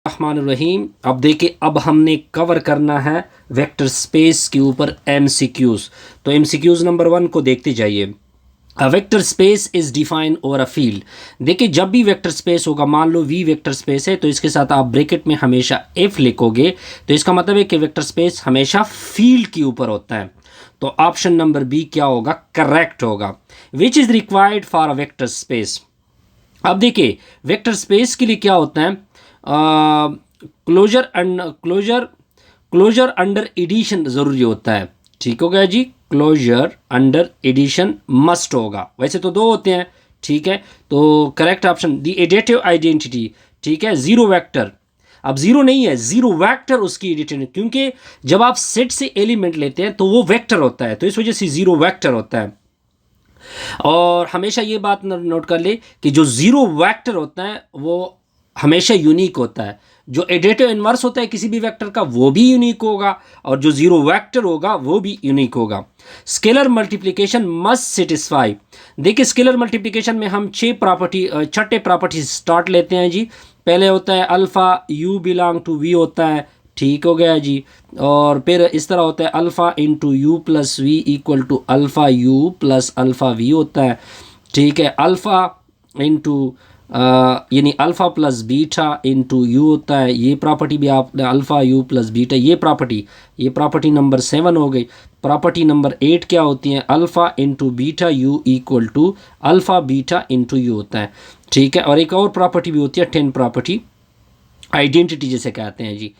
रहमानुर्रहीम। अब देखिए, अब हमने कवर करना है वेक्टर स्पेस के ऊपर एमसीक्यूज। तो एमसीक्यूज नंबर 1 को देखते जाइए। अ vector space is define over a field. देखिए, जब भी वेक्टर स्पेस होगा, मान लो वी वेक्टर स्पेस है तो इसके साथ आप ब्रैकेट में हमेशा एफ लिखोगे, तो इसका मतलब है कि वेक्टर स्पेस हमेशा फील्ड के ऊपर होता है। तो ऑप्शन नंबर बी क्या होगा, करेक्ट होगा। Which is required for a vector space. अब देखिए, वेक्टर स्पेस के लिए क्या होता है, closure and closure under addition ज़रूरी होता है। ठीक हो गया जी, क्लोजर अंडर एडिशन मस्ट होगा। वैसे तो दो होते हैं, ठीक है। तो correct option the additive identity, ठीक है। जीरो वेक्टर, अब जीरो नहीं है, जीरो वेक्टर उसकी एडिटिव, क्योंकि जब आप सेट से एलिमेंट लेते हैं तो वो वेक्टर होता है, तो इस वजह से जीरो वेक्टर होता है। और हमेशा ये बात नोट कर ले कि जो ज़ीरो वेक्टर होता है वो हमेशा यूनिक होता है। जो एडेटिव इन्वर्स होता है किसी भी वेक्टर का वो भी यूनिक होगा, और जो ज़ीरो वेक्टर होगा वो भी यूनिक होगा। Scalar multiplication must satisfy. देखिए, स्केलर मल्टीप्लिकेशन में हम छठे प्रॉपर्टी स्टार्ट लेते हैं जी। पहले होता है alpha U belong to V होता है, ठीक हो गया जी। और फिर इस तरह होता है alpha into U plus V equal to alpha U plus alpha V होता है, ठीक है। अल्फ़ा इंटू यानी alpha plus beta into U होता है। ये प्रॉपर्टी भी आपने अल्फ़ा यू प्लस बीटा, ये प्रॉपर्टी नंबर 7 हो गई। प्रॉपर्टी नंबर 8 क्या होती है, alpha into beta U equal to alpha beta into U होता है, ठीक है। और एक और प्रॉपर्टी भी होती है 10 प्रॉपर्टी आइडेंटिटी जिसे कहते हैं जी,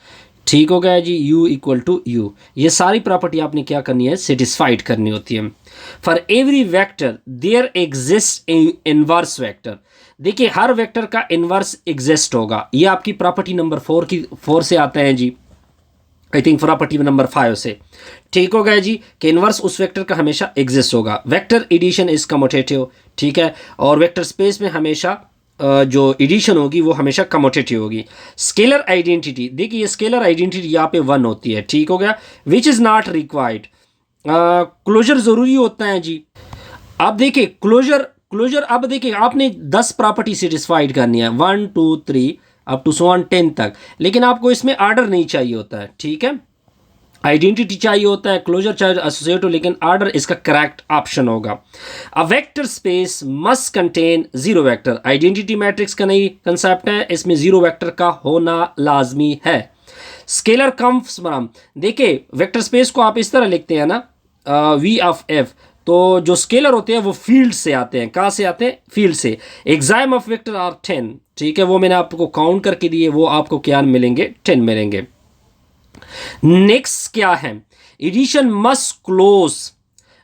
ठीक हो गया जी। u इक्वल टू यू, ये सारी प्रॉपर्टी आपने क्या करनी है, सेटिस्फाइड करनी होती है। For every vector there exist inverse vector. देखिए, हर वेक्टर का इनवर्स एग्जिस्ट होगा। ये आपकी प्रॉपर्टी नंबर 4 से आता है जी, आई थिंक प्रॉपर्टी नंबर 5 से, ठीक हो गया जी। कि इनवर्स उस वेक्टर का हमेशा एग्जिस्ट होगा। वेक्टर एडिशन इज कम्यूटेटिव, ठीक है। और वेक्टर स्पेस में हमेशा जो एडिशन होगी वो हमेशा कम्यूटेटिव होगी। स्केलर आइडेंटिटी, देखिए ये स्केलर आइडेंटिटी यहाँ पे 1 होती है, ठीक हो गया। Which is not required, closure ज़रूरी होता है जी। अब देखिए क्लोजर अब देखिए आपने 10 प्रॉपर्टी सेटिस्फाइड करनी है, 1 2 3 अप टू 10 तक, लेकिन आपको इसमें आर्डर नहीं चाहिए होता है, ठीक है। आइडेंटिटी चाहिए होता है, क्लोजर चाहिए एसोसिएट हो, लेकिन आर्डर इसका करेक्ट ऑप्शन होगा। अ vector space must contain zero vector. Identity matrix का नई कंसेप्ट है, इसमें जीरो वेक्टर का होना लाजमी है। स्केलर कम्स फ्रॉम, देखिए वेक्टर स्पेस को आप इस तरह लिखते हैं ना, वी ऑफ एफ, तो जो स्केलर होते हैं वो फील्ड से आते हैं। कहाँ से आते हैं, फील्ड से। एग्जाम ऑफ वेक्टर आर 10, ठीक है। वो मैंने आपको काउंट करके दिए, वो आपको क्या मिलेंगे, 10 मिलेंगे। नेक्स्ट क्या है, एडिशन मस्ट क्लोज।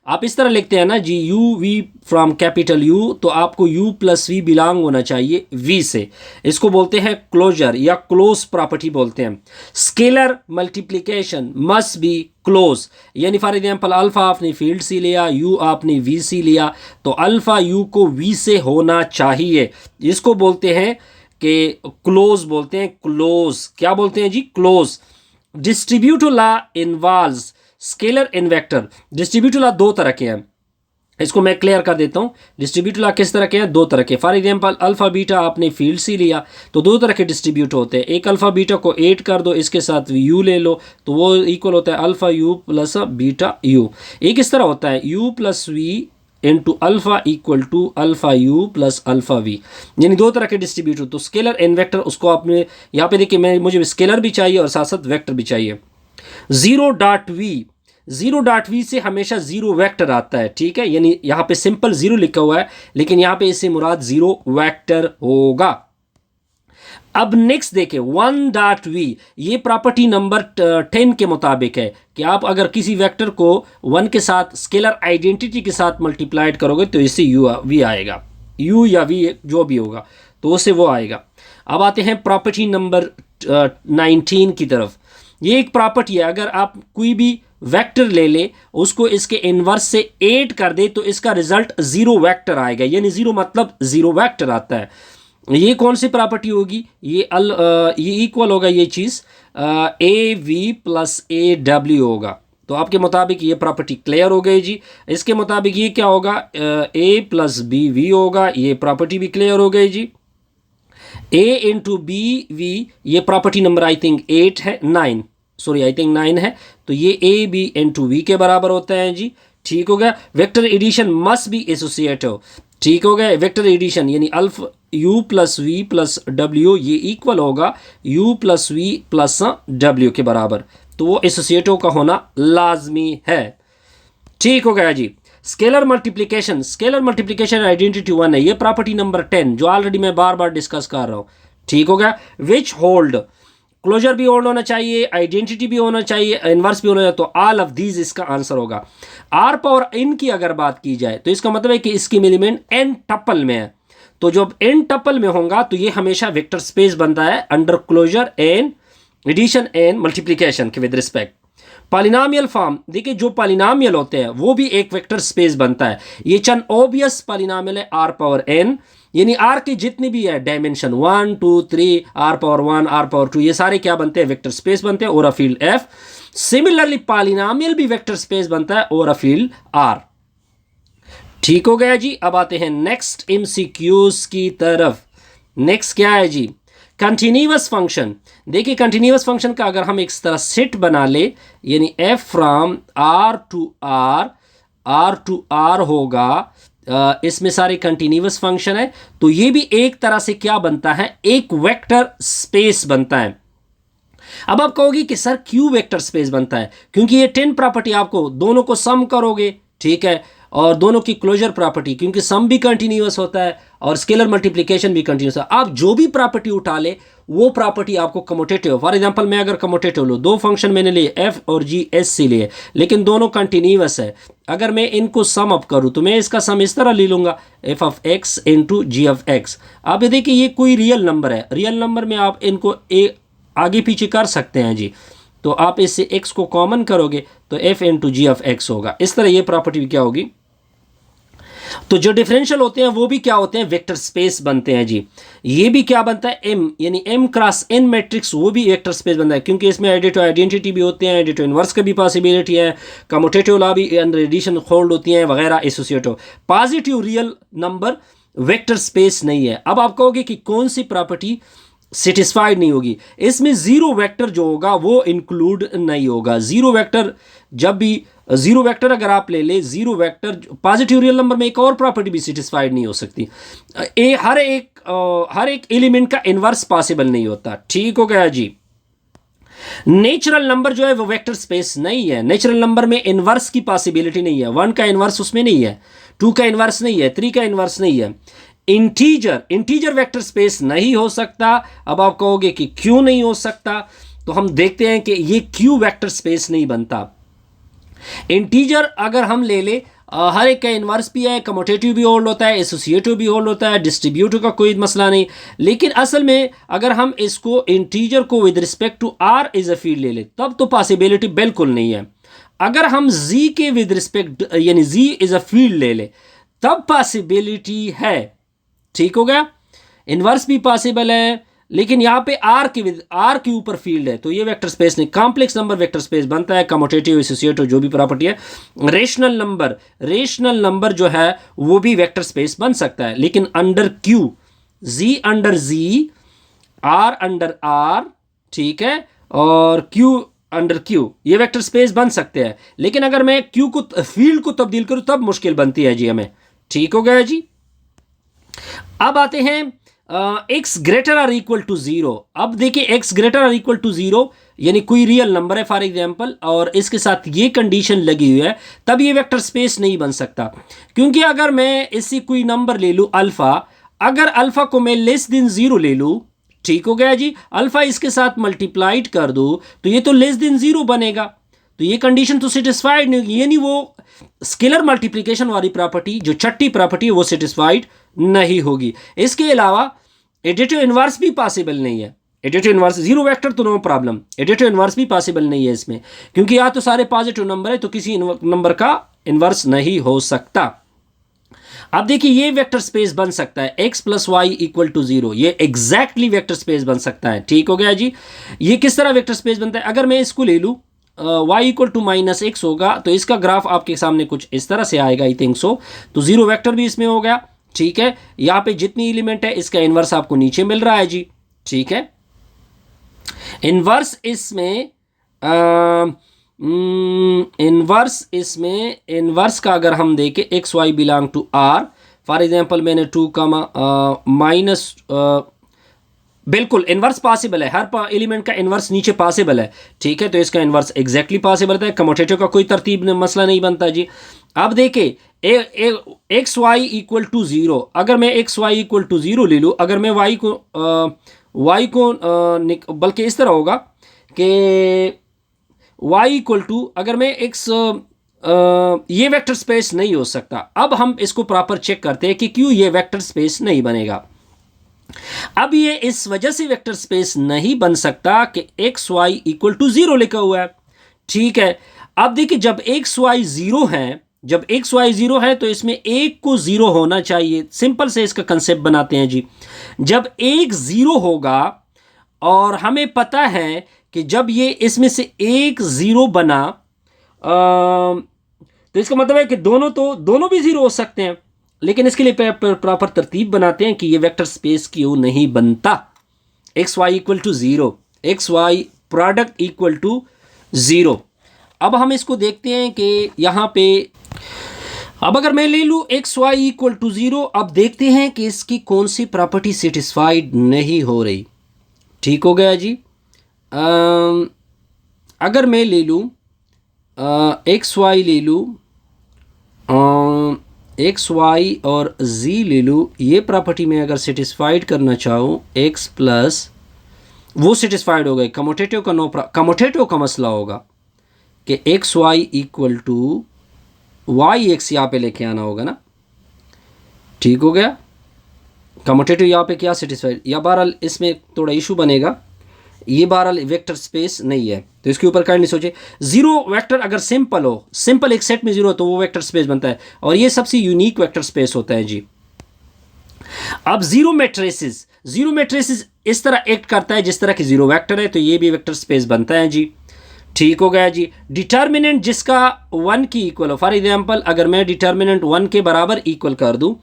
आप इस तरह लिखते हैं ना जी, U V from capital U, तो आपको यू प्लस वी बिलोंग होना चाहिए वी से। इसको बोलते हैं क्लोजर या क्लोज प्रॉपर्टी बोलते हैं। Scalar multiplication must be close, यानी फॉर एग्जाम्पल अल्फा आपने फील्ड से लिया, यू आपने वी से लिया, तो अल्फा यू को वी से होना चाहिए। इसको बोलते हैं कि क्लोज बोलते हैं, क्लोज क्या बोलते हैं जी, close. Distributive law involves scalar in vector. Distributive law दो तरह के हैं, इसको मैं क्लियर कर देता हूँ। डिस्ट्रीब्यूटिव लॉ किस तरह के हैं, दो तरह के। फॉर एग्जांपल अल्फा बीटा आपने फील्ड से लिया, तो दो तरह के डिस्ट्रीब्यूट होते हैं। एक अल्फा बीटा को 8 कर दो, इसके साथ यू ले लो, तो वो इक्वल होता है alpha U plus beta U. एक इस तरह होता है U plus V into alpha equal to alpha U plus alpha V, यानी दो तरह के डिस्ट्रीब्यूट। तो स्केलर इन वेक्टर, उसको आपने यहाँ पे देखिए, मुझे स्केलर भी चाहिए और साथ साथ वेक्टर भी चाहिए। जीरो डॉट वी से हमेशा जीरो वेक्टर आता है, ठीक है। यानी यहाँ पे सिंपल जीरो लिखा हुआ है, लेकिन यहाँ पे इससे मुराद जीरो वेक्टर होगा। अब नेक्स्ट देखिए, 1 डॉट वी, ये प्रॉपर्टी नंबर 10 के मुताबिक है कि आप अगर किसी वेक्टर को 1 के साथ स्केलर आइडेंटिटी के साथ मल्टीप्लाइड करोगे तो इससे यू वी आएगा, यू या वी जो भी होगा तो उससे वो आएगा। अब आते हैं प्रॉपर्टी नंबर 19 की तरफ। ये एक प्रॉपर्टी है, अगर आप कोई भी वेक्टर ले ले, उसको इसके इनवर्स से 8 कर दे, तो इसका रिजल्ट जीरो वेक्टर आएगा, यानी जीरो मतलब जीरो वेक्टर आता है। ये कौन सी प्रॉपर्टी होगी, ये इक्वल होगा, ये चीज़ A V plus A W होगा। तो आपके मुताबिक ये प्रॉपर्टी क्लियर हो गई जी। इसके मुताबिक ये क्या होगा, ए प्लस बी वी होगा, ये प्रॉपर्टी भी क्लियर हो गई जी। ए इंटू बी वी, ये प्रॉपर्टी नंबर आई थिंक 8 है, 9, सॉरी आई थिंक 9 है, तो ये ए बी इंटू वी के बराबर होता है जी। ठीक हो गया। Vector addition must be associative. ठीक हो गया। वेक्टर एडिशन यानी alpha u plus V plus W ये इक्वल होगा u plus V plus W के बराबर, तो वो एसोसिएटिव का होना लाजमी है। ठीक हो गया जी। Scalar multiplication, scalar multiplication identity 1 है, ये प्रॉपर्टी नंबर 10 जो ऑलरेडी मैं बार बार डिस्कस कर रहा हूँ। ठीक हो गया। विच होल्ड, क्लोजर भी होल्ड होना चाहिए, आइडेंटिटी भी होना चाहिए, इनवर्स भी होना चाहिए, तो ऑल ऑफ दीज इसका आंसर होगा। आर पावर n की अगर बात की जाए तो इसका मतलब है कि इसकी एलिमेंट n टपल में है, तो जब n टपल में होगा तो ये हमेशा वेक्टर स्पेस बनता है under closure n addition n multiplication के विद रिस्पेक्ट। पॉलिनोमियल फॉर्म, देखिए जो पॉलिनोमियल होते हैं वो भी एक वेक्टर स्पेस बनता है। ये चंद ऑब्वियस पॉलिनोमियल है आर पावर n, यानी आर की जितनी भी है dimension 1 2 3, R power 1 R power 2, ये सारे क्या बनते हैं, वेक्टर स्पेस बनते हैं, और a field f। Similarly polynomial भी वेक्टर स्पेस बनता है और अ फील्ड r। ठीक हो गया जी। अब आते हैं नेक्स्ट एमसीक्यूज की तरफ। नेक्स्ट क्या है जी, कंटिन्यूअस फंक्शन। देखिए कंटिन्यूअस फंक्शन का अगर हम एक तरह सेट बना ले, यानी f from r to r होगा, इसमें सारे कंटिन्यूअस फंक्शन है, तो ये भी एक तरह से क्या बनता है, एक वेक्टर स्पेस बनता है। अब आप कहोगे कि सर क्यों वेक्टर स्पेस बनता है, क्योंकि ये 10 प्रॉपर्टी आपको दोनों को सम करोगे, ठीक है, और दोनों की क्लोजर प्रॉपर्टी, क्योंकि सम भी कंटिन्यूअस होता है और स्केलर मल्टीप्लिकेशन भी कंटिन्यूअस है। आप जो भी प्रॉपर्टी उठा ले वो प्रॉपर्टी आपको कमोटेटिव, फॉर एग्जांपल मैं अगर कमोटेटिव लूँ, दो फंक्शन मैंने लिए f और g s से लिए, लेकिन दोनों कंटिन्यूअस है, अगर मैं इनको सम अप करूँ तो मैं इसका सम इस तरह ले लूँगा f of x into G of X. अब देखिए ये कोई रियल नंबर है, रियल नंबर में आप इनको आगे पीछे कर सकते हैं जी, तो आप इससे x को कॉमन करोगे तो f into G of X होगा। इस तरह ये प्रॉपर्टी क्या होगी। तो जो डिफरेंशियल होते हैं वो भी क्या होते हैं, वेक्टर स्पेस बनते हैं जी। ये भी क्या बनता है, m यानी m क्रॉस n मैट्रिक्स, वो भी वेक्टर स्पेस बनता है, क्योंकि इसमें एडिटिव आइडेंटिटी भी होते हैं, एडिटिव इनवर्स का भी पॉसिबिलिटी है, कम्यूटेटिव लॉ भी अंडर एडिशन होल्ड होती हैं वगैरह, associative. Positive real number vector space नहीं है। अब आप कहोगे कि कौन सी प्रॉपर्टी सेटिस्फाइड नहीं होगी, इसमें जीरो वेक्टर जो होगा वो इंक्लूड नहीं होगा। जीरो वेक्टर, जब भी जीरो वेक्टर अगर आप ले ले, zero vector positive real number में एक और प्रॉपर्टी भी सेटिस्फाइड नहीं हो सकती, हर एक एलिमेंट का इनवर्स पॉसिबल नहीं होता। ठीक हो गया जी। नेचुरल नंबर जो है वो वेक्टर स्पेस नहीं है, नेचुरल नंबर में इनवर्स की पॉसिबिलिटी नहीं है, 1 का इनवर्स उसमें नहीं है, 2 का इनवर्स नहीं है, 3 का इनवर्स नहीं है। इंटीजर वेक्टर स्पेस नहीं हो सकता। अब आप कहोगे कि क्यों नहीं हो सकता, तो हम देखते हैं कि ये क्यों वेक्टर स्पेस नहीं बनता। इंटीजर अगर हम ले ले, हर एक का इन्वर्स भी है, कम्यूटेटिव भी होल्ड होता है, एसोसिएटिव भी होल्ड होता है, डिस्ट्रीब्यूटिव का कोई मसला नहीं, लेकिन असल में अगर हम इसको इंटीजर को with respect to R is a field ले ले तब तो पॉसिबिलिटी बिल्कुल नहीं है। अगर हम जी के विद रिस्पेक्ट यानी जी इज अ फील्ड ले ले तब पॉसिबिलिटी है। ठीक हो गया। इन्वर्स भी पॉसिबल है, लेकिन यहाँ पे आर के ऊपर फील्ड है, तो ये वेक्टर स्पेस नहीं। कॉम्प्लेक्स नंबर वेक्टर स्पेस बनता है, कम्यूटेटिव एसोसिएटिव जो भी प्रॉपर्टी है। रेशनल नंबर जो है वो भी वेक्टर स्पेस बन सकता है, लेकिन under Q, G under G, R under R, ठीक है, और क्यू अंडर क्यू, ये वेक्टर स्पेस बन सकते हैं, लेकिन अगर मैं क्यू को फील्ड को तब्दील करूँ तब मुश्किल बनती है जी हमें। ठीक हो गया जी। अब आते हैं x ग्रेटर और इक्वल टू 0। अब देखिए x ग्रेटर और इक्वल टू 0 यानी कोई रियल नंबर है फॉर एग्जांपल, और इसके साथ ये कंडीशन लगी हुई है, तब ये वेक्टर स्पेस नहीं बन सकता, क्योंकि अगर मैं इससे कोई नंबर ले लूँ अल्फा, अगर अल्फा को मैं लेस देन 0 ले लूँ, ठीक हो गया जी, अल्फा इसके साथ मल्टीप्लाइड कर दूँ तो ये तो लेस देन 0 बनेगा, तो ये कंडीशन तो सेटिस्फाइड नहीं होगी, यानी वो स्केलर मल्टीप्लिकेशन वाली प्रॉपर्टी जो छठी प्रॉपर्टी है वो सेटिस्फाइड नहीं होगी। इसके अलावा एडिटिव इनवर्स भी पॉसिबल नहीं है। एडिटिव इनवर्स, जीरो वेक्टर तो नो प्रॉब्लम, एडिटिव इनवर्स भी पॉसिबल नहीं है इसमें, क्योंकि या तो सारे पॉजिटिव नंबर है तो किसी नंबर का इनवर्स नहीं हो सकता। अब देखिए ये वेक्टर स्पेस बन सकता है x plus Y equal to 0, ये एग्जैक्टली वेक्टर स्पेस बन सकता है। ठीक हो गया जी। ये किस तरह वेक्टर स्पेस बनता है, अगर मैं इसको ले लूँ y equal to minus X होगा तो इसका ग्राफ आपके सामने कुछ इस तरह से आएगा, आई थिंक सो, तो जीरो वेक्टर भी इसमें हो गया, ठीक है। यहाँ पे जितनी एलिमेंट है इसका इन्वर्स आपको नीचे मिल रहा है जी, ठीक है। इन्वर्स इसमें इन्वर्स का अगर हम देखें X Y belong to R, for example मैंने 2 माइनस, बिल्कुल इन्वर्स पॉसिबल है, हर एलिमेंट का इन्वर्स नीचे पॉसिबल है, ठीक है। तो इसका इन्वर्स एग्जैक्टली पॉसिबल है, कम्यूटेटिव का कोई तरतीब मसला नहीं बनता जी। अब देखिए एक्स वाई इक्वल टू 0, अगर मैं एक्स वाई इक्वल टू 0 ले लूँ, अगर मैं वाई को बल्कि इस तरह होगा कि y इक्वल टू, अगर मैं x ये वेक्टर स्पेस नहीं हो सकता। अब हम इसको प्रॉपर चेक करते हैं कि क्यों ये वेक्टर स्पेस नहीं बनेगा। अब ये इस वजह से वेक्टर स्पेस नहीं बन सकता कि एक्स वाई इक्वल टू 0 लिखा हुआ है, ठीक है। अब देखिए जब एक्स वाई 0 है, जब एक्स वाई 0 है तो इसमें एक को 0 होना चाहिए। सिंपल से इसका कंसेप्ट बनाते हैं जी। जब एक 0 होगा और हमें पता है कि जब ये इसमें से एक 0 बना, तो इसका मतलब है कि दोनों भी 0 हो सकते हैं, लेकिन इसके लिए प्रॉपर तरतीब बनाते हैं कि ये वेक्टर स्पेस क्यों नहीं बनता। X Y equal to 0, X Y product equal to 0। अब हम इसको देखते हैं कि यहाँ पे, अब अगर मैं ले लूँ एक्स वाई इक्वल टू 0, अब देखते हैं कि इसकी कौन सी प्रॉपर्टी सेटिस्फाइड नहीं हो रही, ठीक हो गया जी। अगर मैं ले लूँ एक्स वाई ले लूँ, एक्स वाई और z ले लूँ, ये प्रॉपर्टी में अगर सेटिस्फाइड करना चाहूँ x प्लस, वो सेटिस्फाइड हो गई। कम्यूटेटिव कम्यूटेटिव का मसला होगा कि X Y equal to Y X यहाँ पे लेके आना होगा ना, ठीक हो गया। कम्यूटेटिव यहाँ पे क्या सेटिस्फाइड, या बहरहाल इसमें थोड़ा इशू बनेगा, ये बहरहाल वेक्टर स्पेस नहीं है, तो इसके ऊपर काइंडली सोचे। 0 वेक्टर अगर सिंपल हो, सिंपल एक सेट में 0 हो तो वो वेक्टर स्पेस बनता है, और ये सबसे यूनिक वेक्टर स्पेस होता है जी। अब 0 मैट्रिसेस इस तरह एक्ट करता है जिस तरह की 0 वेक्टर है, तो ये भी वेक्टर स्पेस बनता है जी, ठीक हो गया जी। डिटर्मिनेंट जिसका 1 की इक्वल हो, फॉर एग्जांपल अगर मैं डिटर्मिनेंट 1 के बराबर इक्वल कर दूं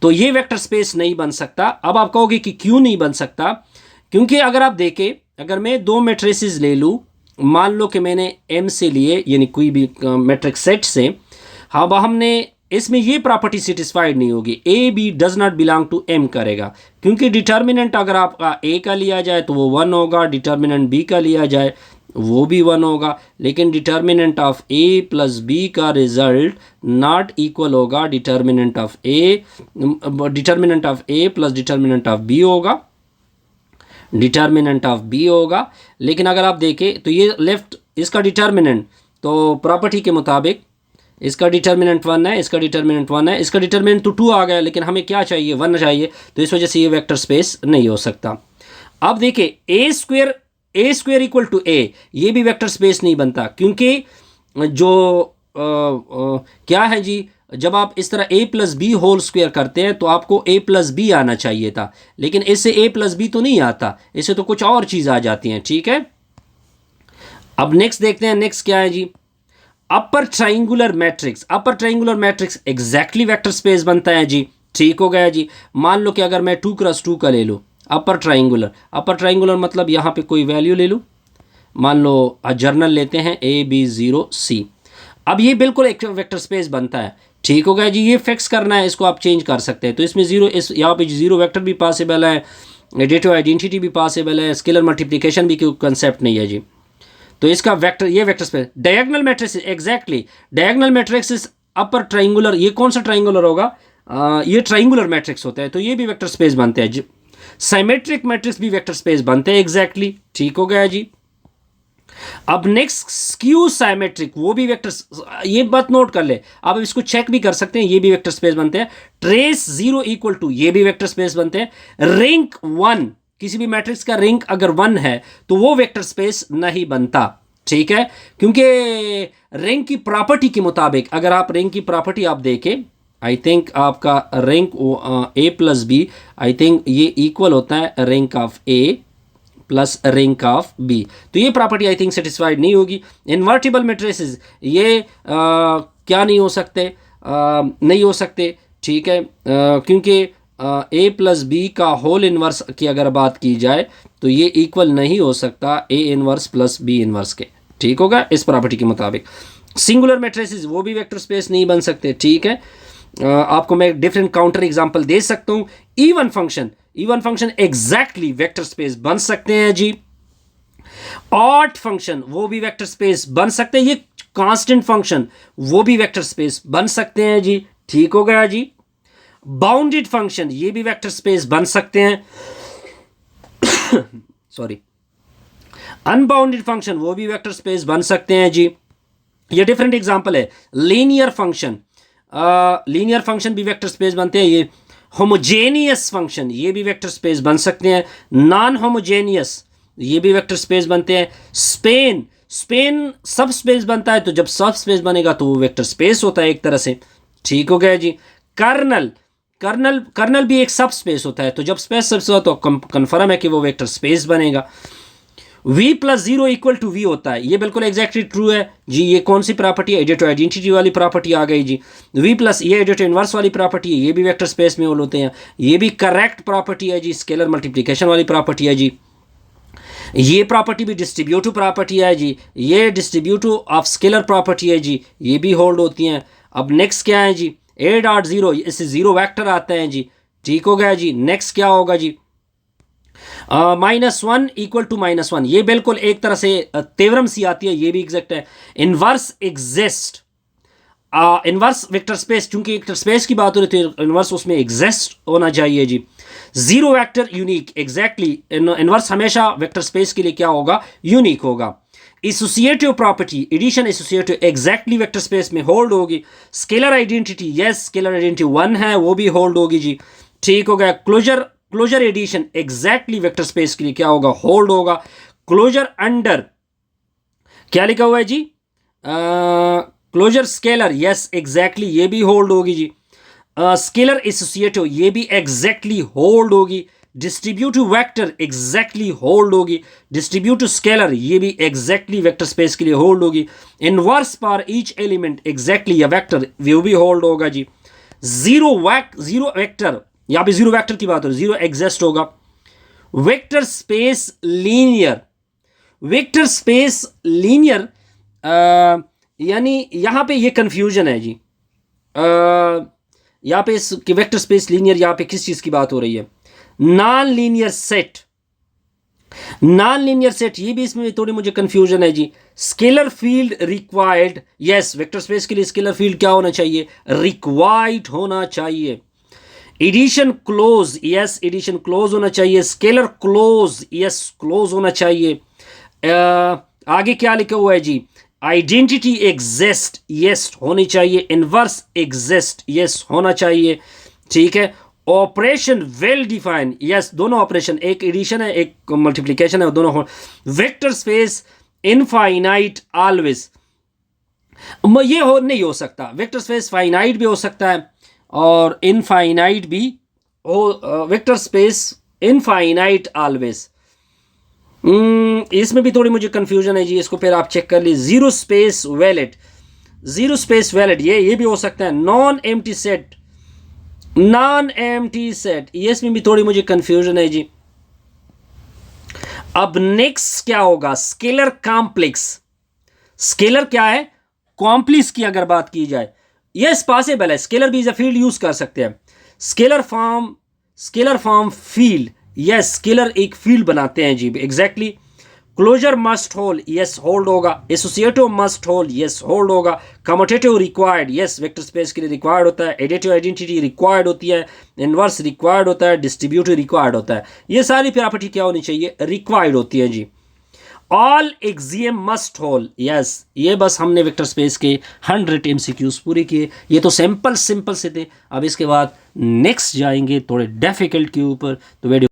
तो ये वेक्टर स्पेस नहीं बन सकता। अब आप कहोगे कि क्यों नहीं बन सकता, क्योंकि अगर आप देखें, अगर मैं 2 मैट्रिसेस ले लूँ, मान लो कि मैंने M से लिए, यानी कोई भी मैट्रिक्स सेट से, हाँ हमने इसमें ये प्रॉपर्टी सेटिस्फाइड नहीं होगी, A B does not belong to M करेगा, क्योंकि डिटर्मिनेंट अगर आपका A का लिया जाए तो वो 1 होगा, डिटर्मिनेंट B का लिया जाए वो भी 1 होगा, लेकिन determinant of A plus B का रिजल्ट नॉट इक्वल होगा determinant of A plus determinant of B होगा, डिटर्मिनेंट ऑफ B होगा। लेकिन अगर आप देखें तो ये लेफ्ट इसका डिटर्मिनेंट, तो प्रॉपर्टी के मुताबिक इसका डिटर्मिनेंट 1 है, इसका डिटर्मिनेंट 1 है, इसका डिटर्मिनेंट तो 2 आ गया, लेकिन हमें क्या चाहिए, 1 चाहिए, तो इस वजह से ये वेक्टर स्पेस नहीं हो सकता। अब देखिए ए स्क्वेयर इक्वल टू ए, ये भी वेक्टर स्पेस नहीं बनता, क्योंकि जो क्या है जी, जब आप इस तरह a plus B whole square करते हैं तो आपको a प्लस बी आना चाहिए था, लेकिन इससे a प्लस बी तो नहीं आता, इससे तो कुछ और चीज़ आ जाती हैं, ठीक है। अब नेक्स्ट देखते हैं, नेक्स्ट क्या है जी, upper triangular matrix exactly vector space बनता है जी, ठीक हो गया जी। मान लो कि अगर मैं 2x2 का ले लूँ अपर ट्राइंगुलर मतलब यहाँ पे कोई वैल्यू ले लूँ, मान लो जर्नल लेते हैं AB0C, अब ये बिल्कुल एक वेक्टर स्पेस बनता है, ठीक हो गया जी। ये फिक्स करना है, इसको आप चेंज कर सकते हैं, तो इसमें 0, इस यहाँ पे 0 वेक्टर भी पॉसिबल है, एडिटिव आइडेंटिटी भी पॉसिबल है, स्केलर मल्टीप्लिकेशन भी कोई कंसेप्ट नहीं है जी, तो इसका वेक्टर, ये vector space. Diagonal matrix exactly, diagonal matrix upper triangular, ये कौन सा ट्राइंगुलर होगा, ये ट्राइंगुलर मैट्रिक्स होता है, तो ये भी वेक्टर स्पेस बनते हैं जी। साइमेट्रिक मैट्रिक्स भी वेक्टर स्पेस बनते हैं एग्जैक्टली, ठीक हो गया जी। अब नेक्स्ट स्क्यू साइमेट्रिक, वो भी वेक्टर, ये बात नोट कर ले, आप इसको चेक भी कर सकते हैं, ये भी वेक्टर स्पेस बनते हैं। ट्रेस 0 इक्वल टू, ये भी वेक्टर स्पेस बनते हैं। रैंक 1, किसी भी मैट्रिक्स का रैंक अगर 1 है तो वो वेक्टर स्पेस नहीं बनता, ठीक है, क्योंकि रैंक की प्रॉपर्टी के मुताबिक, अगर आप रैंक की प्रॉपर्टी आप देखें, आई थिंक आपका rank A plus B, I think ये इक्वल होता है rank of A plus rank of B, तो ये प्रॉपर्टी आई थिंक सेटिस्फाइड नहीं होगी। इन्वर्टिबल मैट्रिसेस ये क्या नहीं हो सकते, नहीं हो सकते, ठीक है, क्योंकि ए प्लस बी का होल इन्वर्स की अगर बात की जाए तो ये इक्वल नहीं हो सकता A inverse plus B inverse के, ठीक होगा इस प्रॉपर्टी के मुताबिक। सिंगुलर मैट्रिसेस वो भी वेक्टर स्पेस नहीं बन सकते, ठीक है। आपको मैं डिफरेंट काउंटर एग्जांपल दे सकता हूँ। Even function exactly vector space बन सकते हैं जी। ऑड फंक्शन वो भी वेक्टर स्पेस बन सकते हैं। ये कांस्टेंट फंक्शन वो भी वेक्टर स्पेस बन सकते हैं जी, ठीक हो गया जी। बाउंडेड फंक्शन ये भी वेक्टर स्पेस बन सकते हैं सॉरी। अनबाउंडेड फंक्शन वो भी वेक्टर स्पेस बन सकते हैं जी। ये डिफरेंट एग्जांपल है। लीनियर फंक्शन भी वेक्टर स्पेस बनते हैं। ये होमोजेनियस फंक्शन ये भी वेक्टर स्पेस बन सकते हैं। नॉन होमोजेनियस ये भी वेक्टर स्पेस बनते हैं। स्पेन सब स्पेस बनता है, तो जब सब स्पेस बनेगा तो वो वेक्टर स्पेस होता है एक तरह से, ठीक हो गया जी। कर्नल भी एक सब स्पेस होता है, तो जब स्पेस सब हो तो कन्फर्म है कि वो वेक्टर स्पेस बनेगा। v plus zero equal to V होता है, ये बिल्कुल एग्जैक्टली ट्रू है जी। ये कौन सी प्रॉपर्टी है? एडिटिव आइडेंटिटी वाली प्रॉपर्टी आ गई जी। v प्लस ये एडिटिव इनवर्स वाली प्रॉपर्टी है, ये भी वेक्टर स्पेस में होते हैं। ये भी करेक्ट प्रॉपर्टी है जी। स्केलर मल्टीप्लिकेशन वाली प्रॉपर्टी है जी। ये प्रॉपर्टी भी डिस्ट्रीब्यूटिव प्रॉपर्टी है जी। ये डिस्ट्रीब्यूटिव ऑफ स्केलर प्रॉपर्टी है जी, ये भी होल्ड होती हैं। अब नेक्स्ट क्या है जी? ए डॉट जीरो, इससे जीरो वेक्टर आते हैं जी, ठीक हो गया जी। नेक्स्ट क्या होगा जी? -1 इक्वल टू -1, ये बिल्कुल एक तरह से तेवरम सी आती है, ये भी एग्जैक्ट है। Inverse exist, inverse vector space, चूंकि वेक्टर स्पेस की बात हो रही थी, इनवर्स उसमें एग्जिस्ट होना चाहिए जी। Zero vector unique, exactly inverse हमेशा वेक्टर स्पेस के लिए क्या होगा? यूनिक होगा। Associative property, addition associative, exactly vector space में होल्ड होगी। Scalar identity, yes scalar identity 1 है, वो भी होल्ड होगी जी, ठीक हो गया। Closure addition exactly vector space के लिए क्या होगा? होल्ड होगा। क्लोजर अंडर क्या लिखा हुआ है जी? क्लोजर स्केलर, यस एग्जैक्टली, ये भी होल्ड होगी जी। स्केलर एसोसिएटिव ये भी एग्जैक्टली होल्ड होगी। डिस्ट्रीब्यूटिव वेक्टर एग्जैक्टली होल्ड होगी। डिस्ट्रीब्यूटिव स्केलर ये भी एग्जैक्टली वेक्टर स्पेस के लिए होल्ड होगी। इनवर्स पर ईच एलिमेंट एग्जैक्टली या वेक्टर वो भी होल्ड होगा जी। जीरो वेक्टर, यहाँ पे जीरो वेक्टर की बात हो रही, जीरो एग्जिस्ट होगा। वेक्टर स्पेस लीनियर, यानी यहाँ पे ये कंफ्यूजन है जी। यहाँ पे इस वेक्टर स्पेस लीनियर, यहाँ पे किस चीज़ की बात हो रही है? नॉन लीनियर सेट, ये भी इसमें थोड़ी मुझे कंफ्यूजन है जी। Scalar field required, yes vector space के लिए स्केलर फील्ड क्या होना चाहिए? रिक्वायर्ड होना चाहिए। Addition close, yes addition close होना चाहिए। स्केलर क्लोज, यस क्लोज होना चाहिए। आगे क्या लिखा हुआ है जी? आइडेंटिटी एग्जिस्ट, यस होनी चाहिए। इनवर्स एग्जिस्ट, यस होना चाहिए, ठीक है। ऑपरेशन वेल डिफाइंड, यस दोनों ऑपरेशन, एक एडिशन है एक मल्टीप्लिकेशन है, दोनों। वेक्टर स्पेस इनफाइनाइट ऑलवेज, ये नहीं हो सकता। वेक्टर स्पेस फाइनाइट भी हो सकता है और इनफाइनाइट भी हो। वेक्टर स्पेस इनफाइनाइट ऑलवेज, इसमें भी थोड़ी मुझे कंफ्यूजन है जी, इसको फिर आप चेक कर लीजिए। जीरो स्पेस वैलिड ये भी हो सकता है। नॉन एम्प्टी सेट, ये इसमें भी थोड़ी मुझे कंफ्यूजन है जी। अब नेक्स्ट क्या होगा? Scalar complex. स्केलर क्या है? कॉम्प्लेक्स की अगर बात की जाए, यस पॉसिबल है। स्केलर भी इज अ फील्ड यूज कर सकते हैं। Scalar form field, yes scalar एक फील्ड बनाते हैं जी, exactly. Closure must hold, yes hold होगा। Associative must hold, yes hold होगा। Commutative required, yes vector space के लिए रिक्वायर्ड होता है। एडिटिव आइडेंटिटी रिक्वायर्ड होती है। इनवर्स रिक्वायर्ड होता है। डिस्ट्रीब्यूटिव रिक्वायर्ड होता है। ये सारी प्रॉपर्टी क्या होनी चाहिए? रिक्वायर्ड होती है जी। All axiom must hold, yes ये बस हमने वेक्टर स्पेस के 100 MCQs पूरे किए। ये तो सिंपल से थे। अब इसके बाद नेक्स्ट जाएंगे थोड़े डिफिकल्ट के ऊपर, तो वीडियो